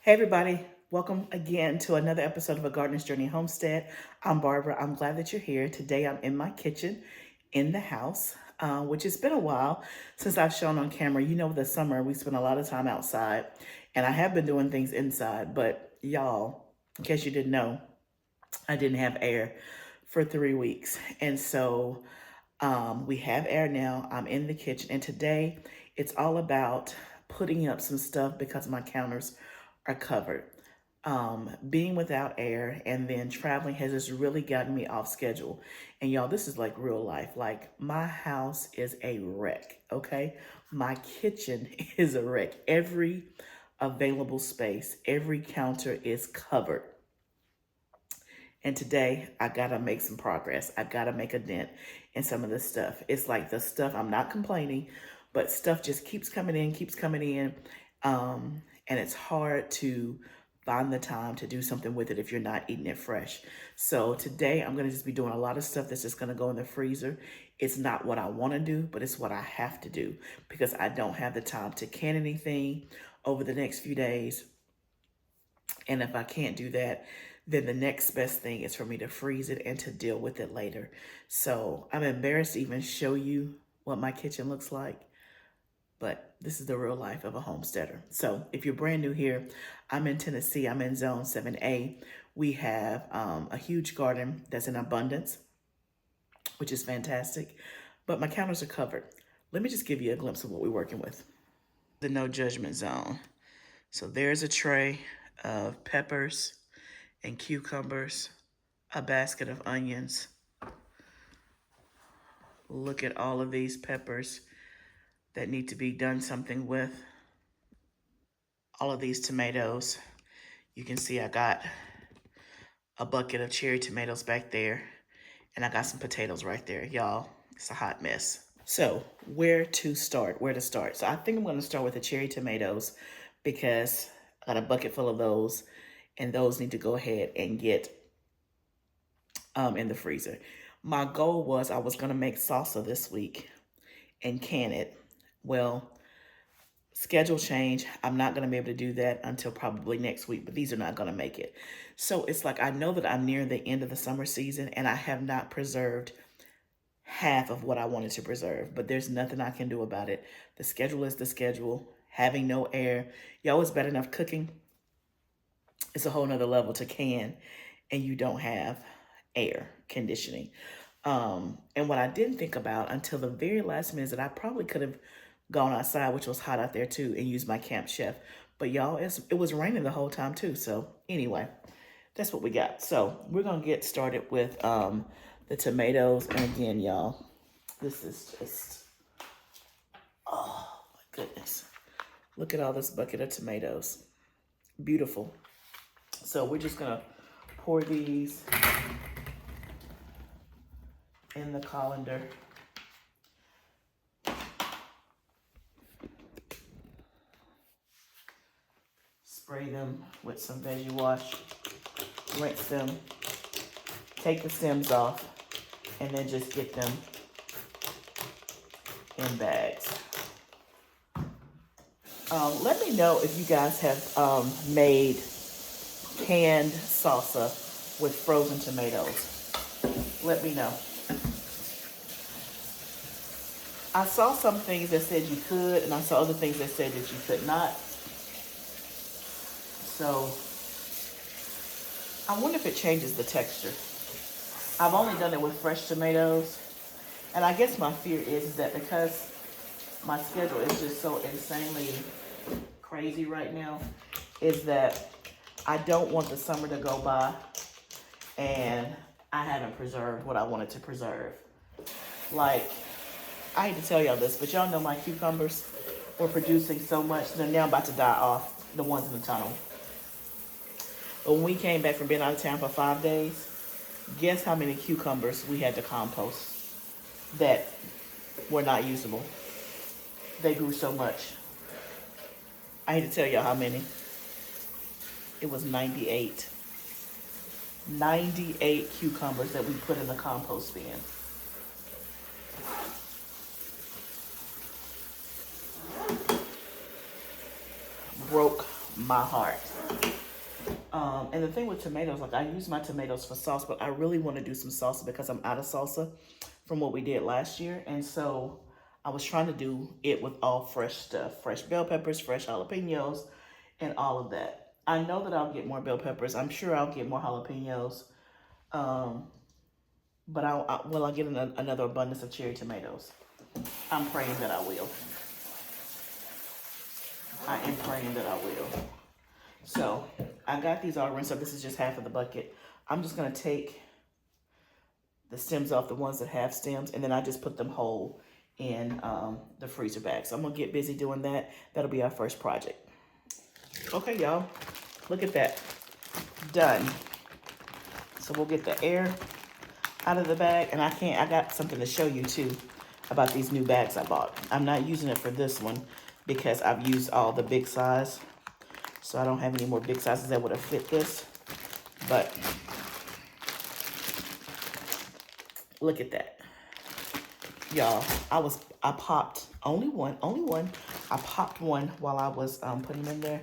Hey everybody, welcome again to another episode of A Gardener's Journey Homestead. I'm Barbara. I'm glad that you're here. Today I'm in my kitchen in the house, which has been a while since I've shown on camera. You know, this summer we spent a lot of time outside and I have been doing things inside, but y'all, in case you didn't know, I didn't have air for 3 weeks. And so we have air now. I'm in the kitchen and today it's all about putting up some stuff because my counters are covered. Being without air and then traveling has just really gotten me off schedule. And y'all, this is like real life. Like my house is a wreck, okay? My kitchen is a wreck. Every available space, every counter is covered. And today I gotta make some progress. I gotta make a dent in some of this stuff. It's like the stuff, I'm not complaining, but stuff just keeps coming in, keeps coming in. And it's hard to find the time to do something with it if you're not eating it fresh. So today I'm gonna just be doing a lot of stuff that's just gonna go in the freezer. It's not what I wanna do, but it's what I have to do because I don't have the time to can anything over the next few days. And if I can't do that, then the next best thing is for me to freeze it and to deal with it later. So I'm embarrassed to even show you what my kitchen looks like, but this is the real life of a homesteader. So if you're brand new here, I'm in Tennessee. I'm in zone 7A. We have a huge garden that's in abundance, which is fantastic, but my counters are covered. Let me just give you a glimpse of what we're working with. The no judgment zone. So there's a tray of peppers and cucumbers, a basket of onions. Look at all of these peppers that need to be done something with. All of these tomatoes. You can see I got a bucket of cherry tomatoes back there, and I got some potatoes right there. Y'all, it's a hot mess. So where to start? So I think I'm gonna start with the cherry tomatoes because I got a bucket full of those, and those need to go ahead and get in the freezer. My goal was I was gonna make salsa this week and can it. Well, schedule change. I'm not gonna be able to do that until probably next week, but these are not gonna make it. So it's like I know that I'm near the end of the summer season and I have not preserved half of what I wanted to preserve, but there's nothing I can do about it. The schedule is the schedule. Having no air, y'all, it's bad enough cooking. It's a whole nother level to can and you don't have air conditioning. And what I didn't think about until the very last minute is that I probably could have gone outside, which was hot out there too, and used my Camp Chef. But y'all, it was raining the whole time too. So anyway, that's what we got. So we're gonna get started with the tomatoes. And again, y'all, this is just, oh my goodness. Look at all this bucket of tomatoes. Beautiful. So we're just gonna pour these in the colander. Spray them with some veggie wash, rinse them, take the stems off, and then just get them in bags. Let me know if you guys have made canned salsa with frozen tomatoes. Let me know. I saw some things that said you could, and I saw other things that said that you could not. So I wonder if it changes the texture. I've only done it with fresh tomatoes, and I guess my fear is that because my schedule is just so insanely crazy right now, is that I don't want the summer to go by and I haven't preserved what I wanted to preserve. Like, I hate to tell y'all this, but y'all know my cucumbers were producing so much, they're now about to die off, the ones in the tunnel. But when we came back from being out of town for 5 days, guess how many cucumbers we had to compost that were not usable? They grew so much. I hate to tell y'all how many. It was 98. 98 cucumbers that we put in the compost bin. Broke my heart. And the thing with tomatoes, like I use my tomatoes for sauce, but I really want to do some salsa because I'm out of salsa from what we did last year. And so I was trying to do it with all fresh stuff, fresh bell peppers, fresh jalapenos, and all of that. I know that I'll get more bell peppers. I'm sure I'll get more jalapenos. But I'll get another abundance of cherry tomatoes. I'm praying that I will. I am praying that I will. So I got these all rinsed up. This is just half of the bucket. I'm just gonna take the stems off, the ones that have stems, and then I just put them whole in the freezer bag. So I'm gonna get busy doing that. That'll be our first project. Okay, y'all, look at that, done. So we'll get the air out of the bag, and I got something to show you too about these new bags I bought. I'm not using it for this one because I've used all the big size. So I don't have any more big sizes that would have fit this. But look at that. Y'all, I popped only one. I popped one while I was putting them in there.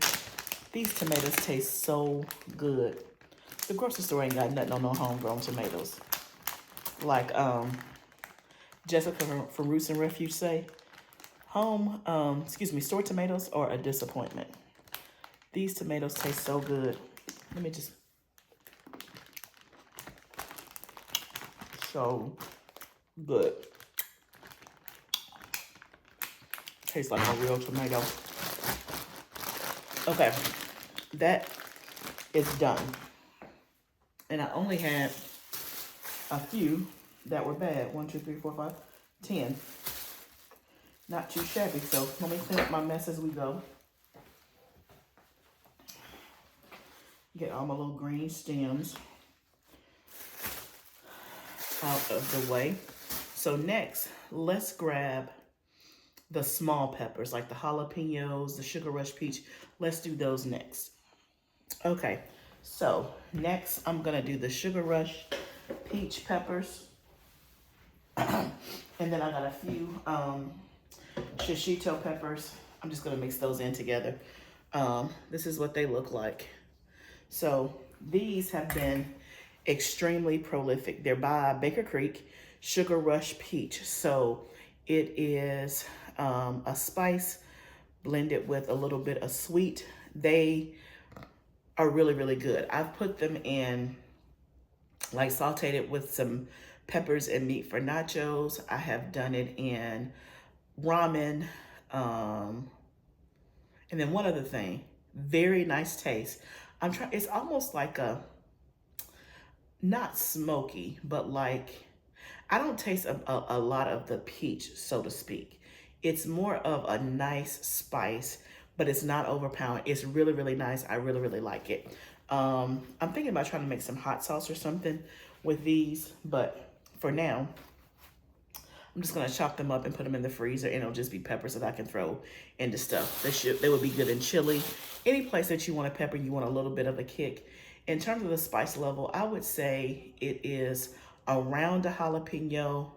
These tomatoes taste so good. The grocery store ain't got nothing on no homegrown tomatoes. Like Jessica from Roots and Refuge say, store tomatoes are a disappointment. These tomatoes taste so good. Let me just, so good. Tastes like a real tomato. Okay, that is done. And I only had a few that were bad. 1, 2, 3, 4, 5, 10. Not too shabby. So let me clean up my mess as we go. Get all my little green stems out of the way. So next, let's grab the small peppers, like the jalapenos, the sugar rush peach. Let's do those next. Okay, so next I'm gonna do the sugar rush peach peppers. And then I got a few shishito peppers. I'm just gonna mix those in together. This is what they look like. So these have been extremely prolific. They're by Baker Creek Sugar Rush Peach. So it is a spice blended with a little bit of sweet. They are really, really good. I've put them in, like sauteed it with some peppers and meat for nachos. I have done it in ramen. And then one other thing, very nice taste. It's almost like not smoky, but like, I don't taste a lot of the peach, so to speak. It's more of a nice spice, but it's not overpowering. It's really, really nice. I really, really like it. I'm thinking about trying to make some hot sauce or something with these, but for now, I'm just gonna chop them up and put them in the freezer, and it'll just be peppers that I can throw into stuff. They would be good in chili. Any place that you want a pepper, you want a little bit of a kick. In terms of the spice level, I would say it is around a jalapeno,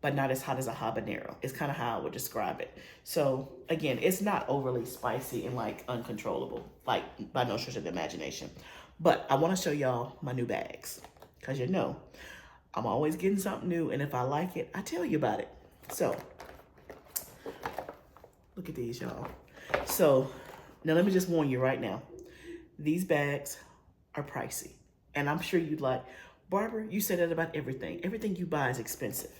but not as hot as a habanero. It's kind of how I would describe it. So again, it's not overly spicy and like uncontrollable, like by no stretch of the imagination. But I want to show y'all my new bags, because you know, I'm always getting something new, and if I like it, I tell you about it. So, look at these, y'all. So, now let me just warn you right now. These bags are pricey. And I'm sure you'd like, Barbara, you say that about everything. Everything you buy is expensive.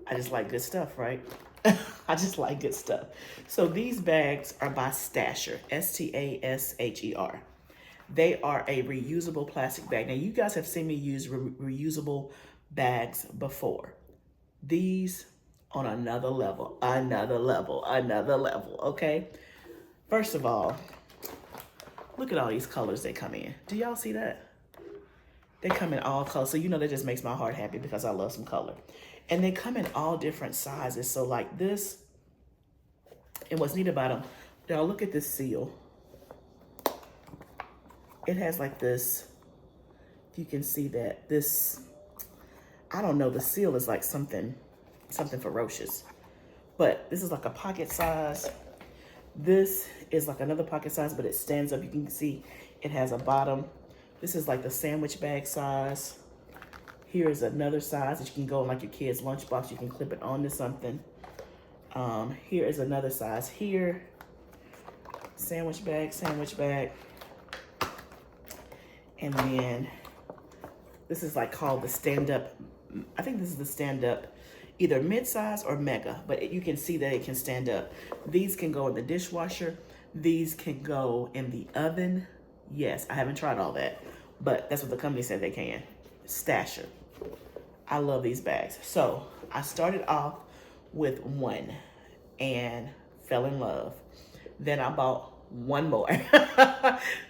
I just like good stuff, right? I just like good stuff. So, these bags are by Stasher, S-T-A-S-H-E-R. They are a reusable plastic bag. Now, you guys have seen me use reusable bags before. These on another level, okay? First of all, look at all these colors they come in. Do y'all see that? They come in all colors. So, you know, that just makes my heart happy because I love some color. And they come in all different sizes. So, like this, and what's neat about them, y'all look at this seal. It has like this, if you can see that, this, I don't know, the seal is like something ferocious. But this is like a pocket size. This is like another pocket size, but it stands up. You can see it has a bottom. This is like the sandwich bag size. Here is another size that you can go in like your kid's lunchbox. You can clip it onto something. Here is another size here. Sandwich bag, sandwich bag. And then this is like called the stand-up. I think this is the stand-up, either mid-size or mega, but you can see that it can stand up. These can go in the dishwasher. These can go in the oven. Yes, I haven't tried all that, but that's what the company said they can. Stasher. I love these bags. So I started off with one and fell in love. Then I bought one more.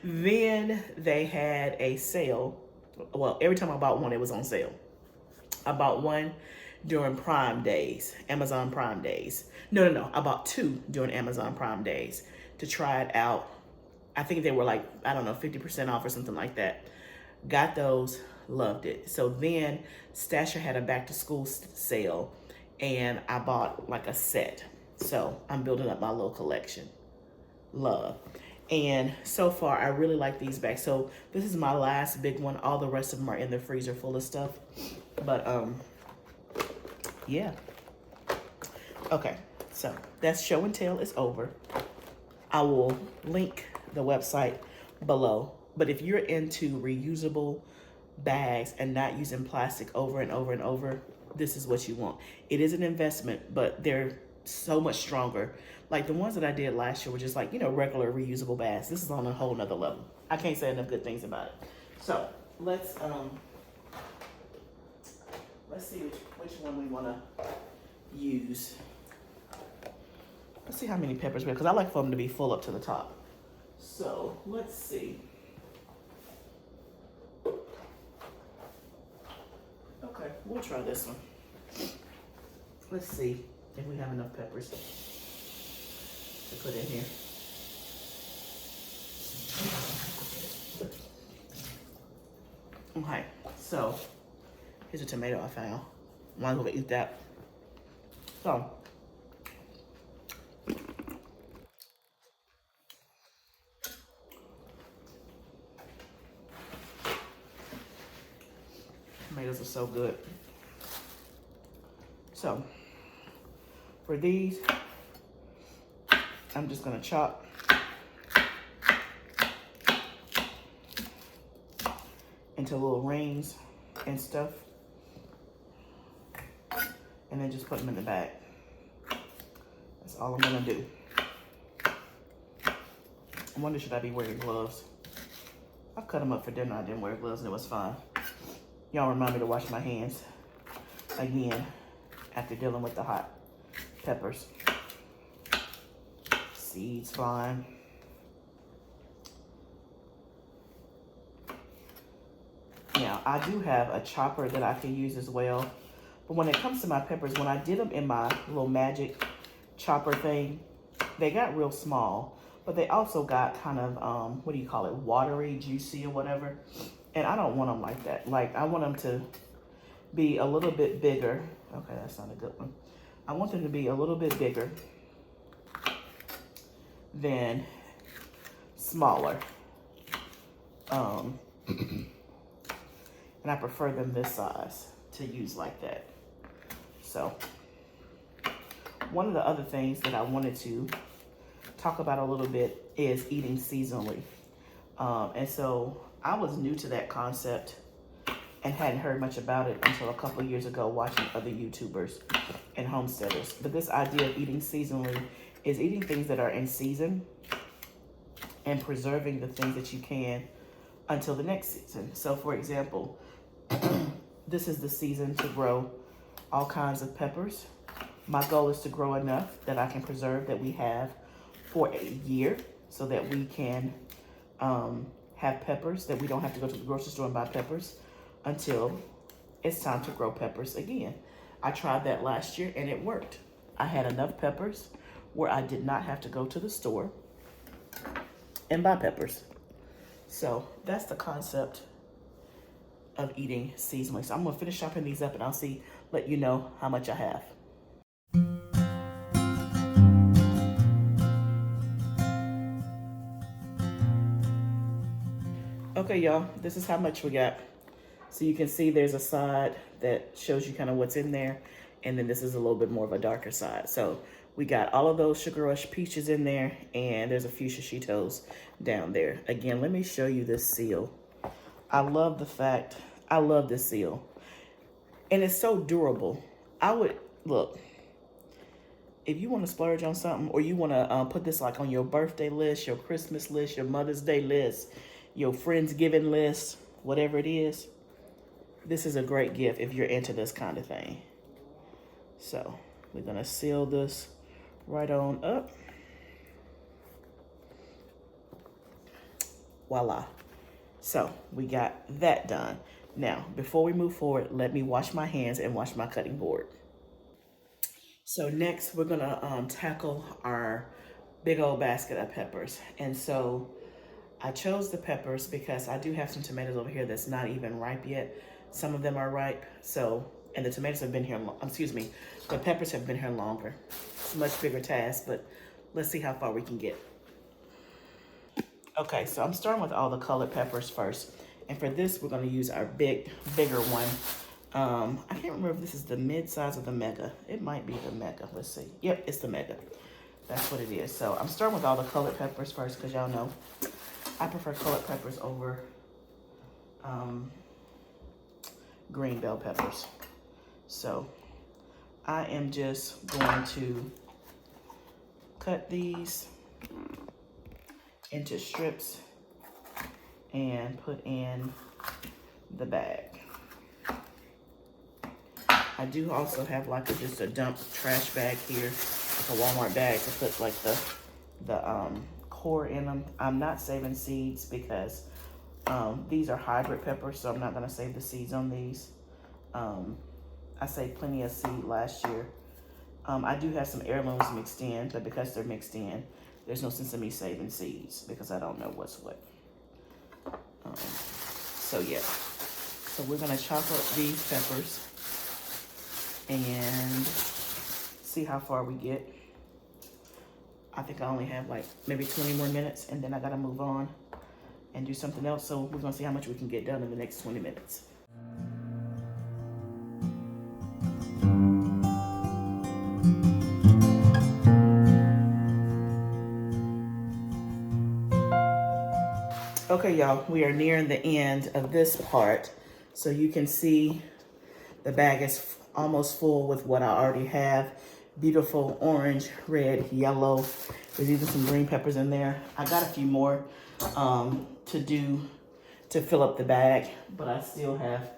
Then they had a sale. Well, every time I bought one, it was on sale. I bought one during Prime Days, Amazon Prime Days. No. I bought two during Amazon Prime Days to try it out. I think they were like, I don't know, 50% off or something like that. Got those, loved it. So then Stasher had a back to school sale and I bought like a set. So I'm building up my little collection. Love. And so far, I really like these bags. So this is my last big one. All the rest of them are in the freezer full of stuff. But yeah. Okay, so that's show and tell is over. I will link the website below. But if you're into reusable bags and not using plastic over and over and over, this is what you want. It is an investment, but they're so much stronger. Like the ones that I did last year were just like, you know, regular reusable bags. This is on a whole nother level. I can't say enough good things about it. So let's see which one we want to use. Let's see how many peppers we have, because I like for them to be full up to the top. So let's see. Okay, we'll try this one. Let's see if we have enough peppers to put in here. Okay, so here's a tomato I found. Might as well eat that. So tomatoes are so good. So for these, I'm just gonna chop into little rings and stuff, and then just put them in the bag. That's all I'm gonna do. I wonder, should I be wearing gloves? I cut them up for dinner. I didn't wear gloves and it was fine. Y'all remind me to wash my hands again after dealing with the hot peppers. Seeds flying. Now, I do have a chopper that I can use as well. But when it comes to my peppers, when I did them in my little magic chopper thing, they got real small. But they also got kind of, what do you call it, watery, juicy or whatever. And I don't want them like that. Like, I want them to be a little bit bigger. Okay, that's not a good one. I want them to be a little bit bigger than smaller. And I prefer them this size to use like that. So one of the other things that I wanted to talk about a little bit is eating seasonally. And so I was new to that concept and hadn't heard much about it until a couple of years ago watching other YouTubers and homesteaders. But this idea of eating seasonally is eating things that are in season and preserving the things that you can until the next season. So for example, this is the season to grow all kinds of peppers. My goal is to grow enough that I can preserve that we have for a year so that we can have peppers, that we don't have to go to the grocery store and buy peppers until it's time to grow peppers again. I tried that last year and it worked. I had enough peppers where I did not have to go to the store and buy peppers. So that's the concept of eating seasonally. So I'm gonna finish chopping these up and I'll let you know how much I have. Okay, y'all, this is how much we got. So you can see there's a side that shows you kind of what's in there. And then this is a little bit more of a darker side. So we got all of those Sugar Rush peaches in there, and there's a few shishitos down there. Again, let me show you this seal. I love this seal. And it's so durable. I would, look, if you want to splurge on something, or you want to put this like on your birthday list, your Christmas list, your Mother's Day list, your Friendsgiving list, whatever it is, this is a great gift if you're into this kind of thing. So we're going to seal this right on up. Voila. So we got that done. Now, before we move forward, let me wash my hands and wash my cutting board. So next we're gonna tackle our big old basket of peppers. And so I chose the peppers because I do have some tomatoes over here that's not even ripe yet. Some of them are ripe. So, and the tomatoes have been here, the peppers have been here longer. It's a much bigger task, but let's see how far we can get. Okay, so I'm starting with all the colored peppers first. And for this, we're gonna use our bigger one. I can't remember if this is the mid-size or the mega. It might be the mega, let's see. Yep, it's the mega. That's what it is. So I'm starting with all the colored peppers first, because y'all know I prefer colored peppers over green bell peppers. So I am just going to cut these into strips and put in the bag. I do also have like just a dump trash bag here, like a Walmart bag to put like the core in them. I'm not saving seeds because these are hybrid peppers, so I'm not gonna save the seeds on these. I saved plenty of seed last year. I do have some heirlooms mixed in, but because they're mixed in, there's no sense in me saving seeds because I don't know what's what. So yeah, so we're gonna chop up these peppers and see how far we get. I think I only have like maybe 20 more minutes, and then I gotta move on and do something else. So we're gonna see how much we can get done in the next 20 minutes. Okay, y'all, we are nearing the end of this part. So you can see the bag is almost full with what I already have. Beautiful orange, red, yellow. There's even some green peppers in there. I got a few more to fill up the bag, but I still have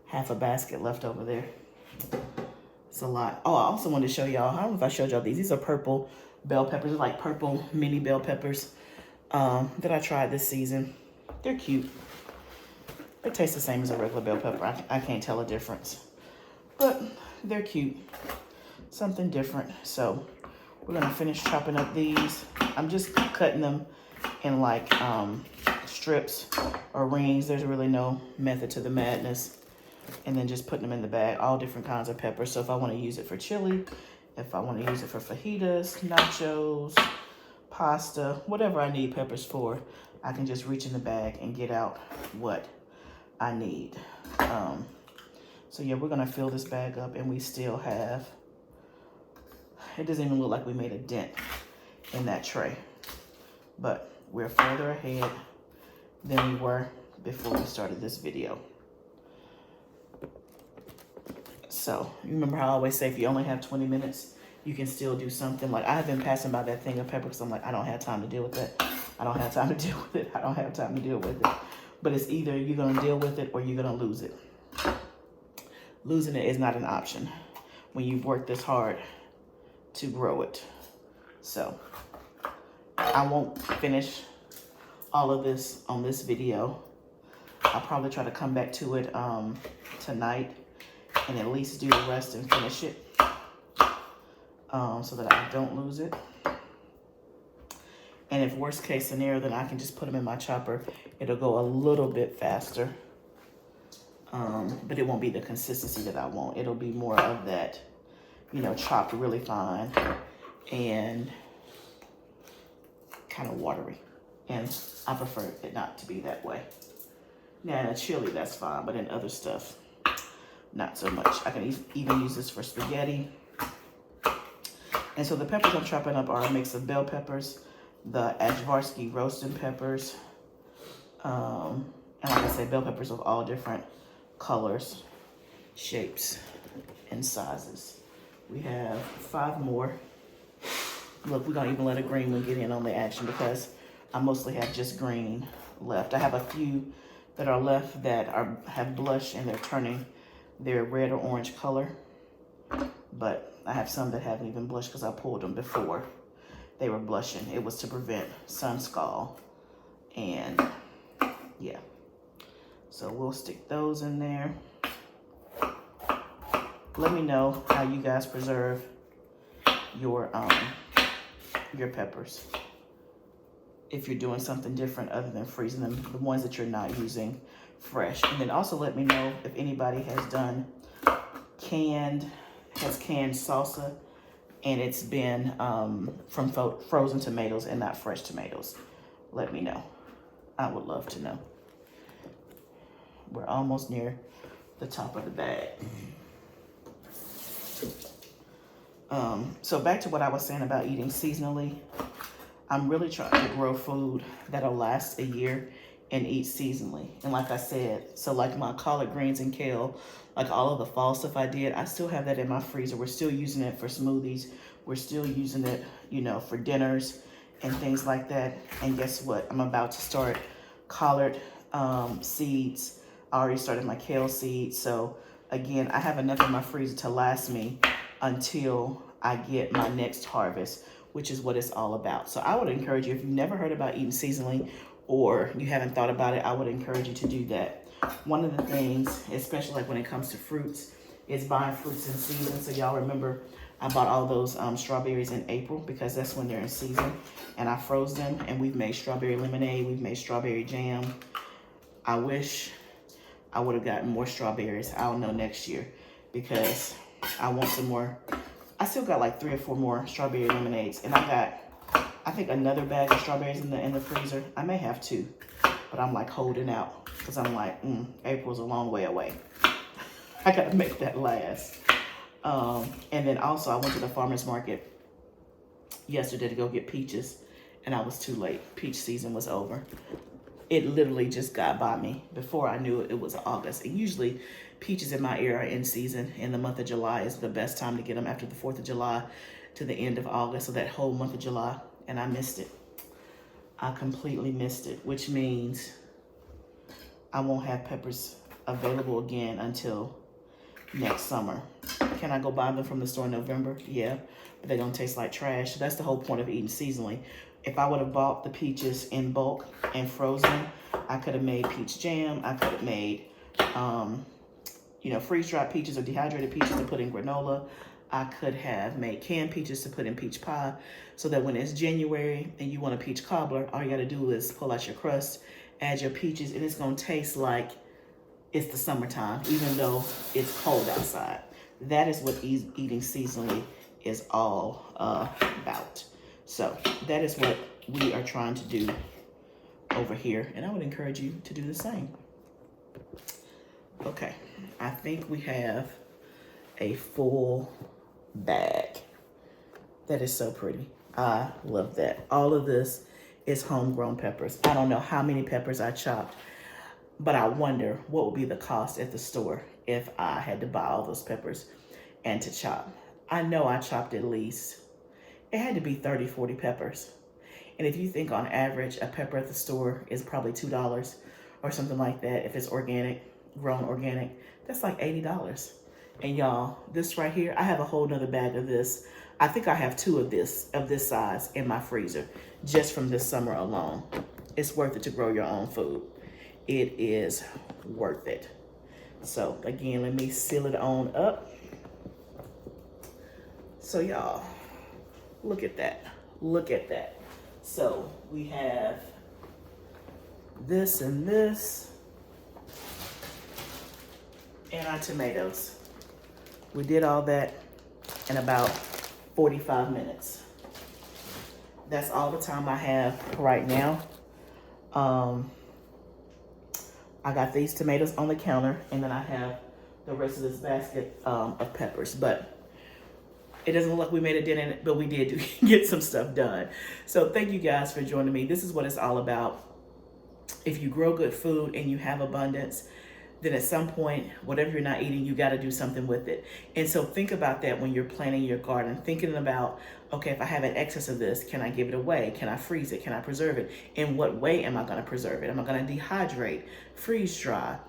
half a basket left over there. It's a lot. Oh, I also wanted to show y'all, I don't know if I showed y'all these. These are purple bell peppers. They're like purple mini bell peppers that I tried this season. They're cute. They taste the same as a regular bell pepper. I can't tell a difference, but they're cute. Something different. So we're gonna finish chopping up these. I'm just cutting them in like strips or rings. There's really no method to the madness. And then just putting them in the bag, all different kinds of peppers. So if I want to use it for chili, if I want to use it for fajitas, nachos, pasta, whatever I need peppers for, I can just reach in the bag and get out what I need. So yeah, we're gonna fill this bag up, and we still have, it doesn't even look like we made a dent in that tray, but we're further ahead than we were before we started this video. So you remember how I always say, if you only have 20 minutes, you can still do something. Like, I've been passing by that thing of pepper because I'm like, I don't have time to deal with it. I don't have time to deal with it. I don't have time to deal with it. But it's either you're going to deal with it or you're going to lose it. Losing it is not an option when you've worked this hard to grow it. So I won't finish all of this on this video. I'll probably try to come back to it tonight and at least do the rest and finish it so that I don't lose it. And if worst case scenario, then I can just put them in my chopper. It'll go a little bit faster, but it won't be the consistency that I want. It'll be more of that, you know, chopped really fine and kind of watery. And I prefer it not to be that way. Now in a chili, that's fine, but in other stuff, not so much. I can even use this for spaghetti. And so the peppers I'm chopping up are a mix of bell peppers, the Ajvarsky roasting peppers, and like I said, bell peppers of all different colors, shapes, and sizes. We have 5 more. Look, we're gonna even let a green one get in on the action because I mostly have just green left. I have a few that are left that have blushed and they're turning their red or orange color. But I have some that haven't even blushed because I pulled them before they were blushing. It was to prevent sun scald. And yeah, so we'll stick those in there. Let me know how you guys preserve your peppers. If you're doing something different other than freezing them, the ones that you're not using fresh. And then also let me know if anybody has done canned salsa and it's been from frozen tomatoes and not fresh tomatoes. Let me know. I would love to know. We're almost near the top of the bag. So back to what I was saying about eating seasonally. I'm really trying to grow food that'll last a year and eat seasonally. And like I said, so like my collard greens and kale, like all of the fall stuff I did, I still have that in my freezer. We're still using it for smoothies. We're still using it, you know, for dinners and things like that. And guess what? I'm about to start collard seeds. I already started my kale seeds. So again, I have enough in my freezer to last me until I get my next harvest, which is what it's all about. So I would encourage you, if you've never heard about eating seasonally or you haven't thought about it, I would encourage you to do that. One of the things, especially like when it comes to fruits, is buying fruits in season. So y'all remember I bought all those strawberries in April because that's when they're in season, and I froze them, and we've made strawberry lemonade, we've made strawberry jam. I wish I would have gotten more strawberries. I don't know next year because I want some more. I still got like 3 or 4 more strawberry lemonades, and I got, I think, another bag of strawberries in the freezer. I may have 2, but I'm like holding out because I'm like, April's a long way away. I gotta make that last. And then also I went to the farmer's market yesterday to go get peaches, and I was too late. Peach season was over. It literally just got by me. Before I knew it, it was August. And usually peaches in my area are in season, and the month of July is the best time to get them, after the 4th of July to the end of August. So that whole month of July, and I missed it. I completely missed it, which means I won't have peppers available again until next summer. Can I go buy them from the store in November? Yeah, but they don't taste like trash. So that's the whole point of eating seasonally. If I would have bought the peaches in bulk and frozen, I could have made peach jam. I could have made, freeze-dried peaches or dehydrated peaches to put in granola. I could have made canned peaches to put in peach pie, so that when it's January and you want a peach cobbler, all you got to do is pull out your crust, add your peaches, and it's going to taste like it's the summertime, even though it's cold outside. That is what eating seasonally is all about. So that is what we are trying to do over here, and I would encourage you to do the same. Okay, I think we have a full bag. That is so pretty. I love that. All of this is homegrown peppers. I don't know how many peppers I chopped, but I wonder what would be the cost at the store if I had to buy all those peppers and to chop. I know I chopped at least, it had to be 30, 40 peppers. And if you think on average, a pepper at the store is probably $2 or something like that. If it's organic, grown organic, that's like $80. And y'all, this right here, I have a whole nother bag of this. I think I have 2 of this size in my freezer just from this summer alone. It's worth it to grow your own food. It is worth it. So again, let me seal it on up. So y'all, look at that. Look at that. So we have this and this, and our tomatoes. We did all that in about 45 minutes. That's all the time I have right now. I got these tomatoes on the counter, and then I have the rest of this basket of peppers. But it doesn't look like we made a dent in it, but we did get some stuff done. So thank you guys for joining me. This is what it's all about. If you grow good food and you have abundance, then at some point, whatever you're not eating, you got to do something with it. And so think about that when you're planning your garden, thinking about, okay, if I have an excess of this, can I give it away? Can I freeze it? Can I preserve it? In what way am I going to preserve it? Am I going to dehydrate, freeze dry?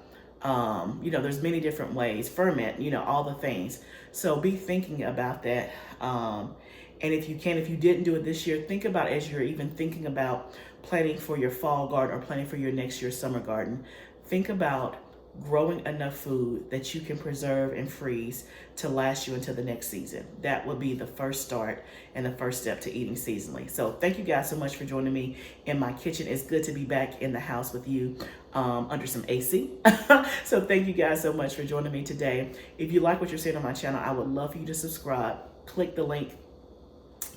There's many different ways, ferment, all the things. So be thinking about that. And if you didn't do it this year, think about, as you're even thinking about planning for your fall garden or planning for your next year's summer garden, think about growing enough food that you can preserve and freeze to last you until the next season. That would be the first start and the first step to eating seasonally. So thank you guys so much for joining me in my kitchen. It's good to be back in the house with you under some AC. So thank you guys so much for joining me today. If you like what you're seeing on my channel, I would love for you to subscribe. Click the link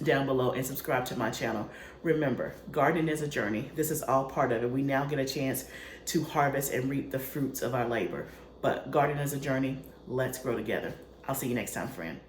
down below and subscribe to my channel. Remember, gardening is a journey. This is all part of it. We now get a chance to harvest and reap the fruits of our labor. But gardening is a journey. Let's grow together. I'll see you next time, friend.